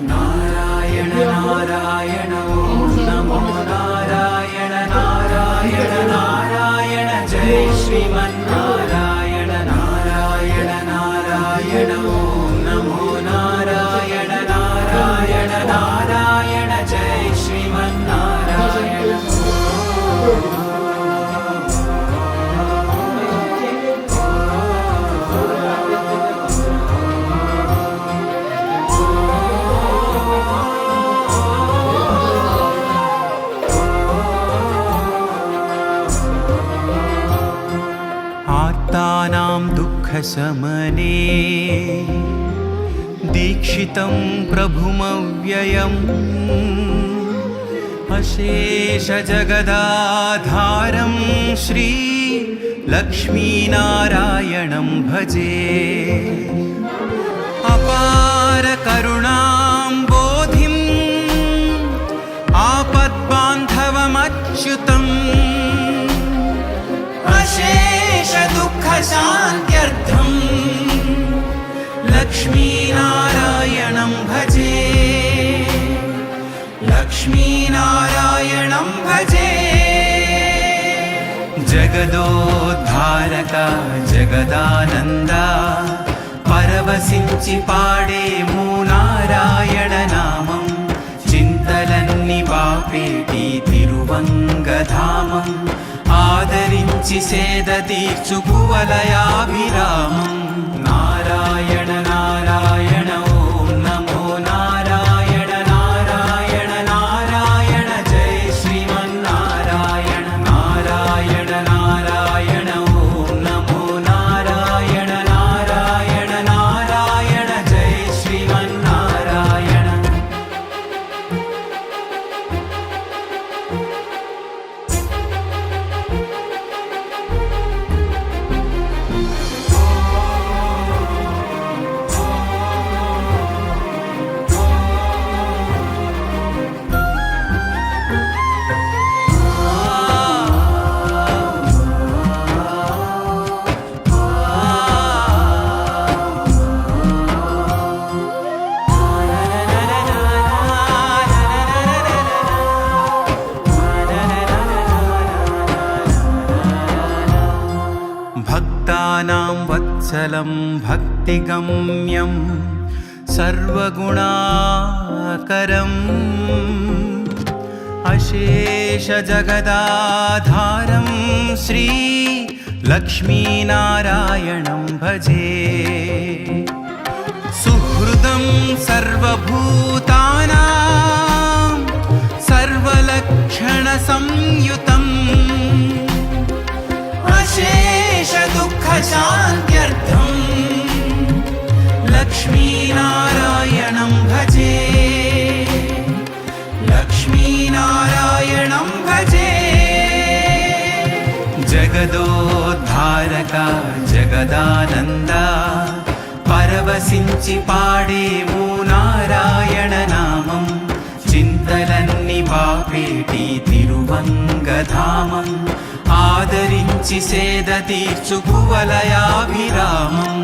నారాయణ నారాయణ ఓం నమో నారాయణ నారాయణ నారాయణ జై శ్రీమన్నారాయణ నారాయణ నారాయణ ఓం నమో నారాయణ నారాయణ నారాయణ జై శ్రీమన్నారాయణ. आर्तानां दुःखशमने दीक्षितं प्रभुमव्ययम् अशेषजगदाधारं श्री लक्ष्मीनारायणं भजे. अपारकरुणां बोधिम् आपद्बान्धवमच्युतम् दुःखशान्त्यर्थम् लक्ष्मीनारायणं भजे. लक्ष्मीनारायणं भजे. जगदोद्धारक जगदानन्दा परवशिंचि पाडेमु नारायण नामं చింతలన్ని బాపేటి తిరువంగధామం ఆదరించి సేద తీర్చు కువలయాభిరామం. నారాయణ నారాయణ ఓం నమో నారాయణ నారాయణ నారాయణ జై శ్రీమన్నారాయణ నారాయణ నారాయణ ఓం నమో నారాయణ నారాయణ నారాయణ జై శ్రీమన్నారాయణ. भक्तानां वत्सलं भक्तिगम्यं सर्वगुणाकरम् अशेषजगदाधारं श्री लक्ष्मीनारायणं भजे. सुहृदं सर्वभूतानां सर्वलक्षणसंयुतम् दुःखशान्त्यर्थम् लक्ष्मीनारायणं भजे. लक्ष्मीनारायणं भजे. जगदोद्धारक जगदानन्दा परवशिंचि पाडेमु नारायण नामं చింతలన్ని బాపేటి తిరువంగధామం ఆదరించి సేద తీర్చు కువలయాభిరామం.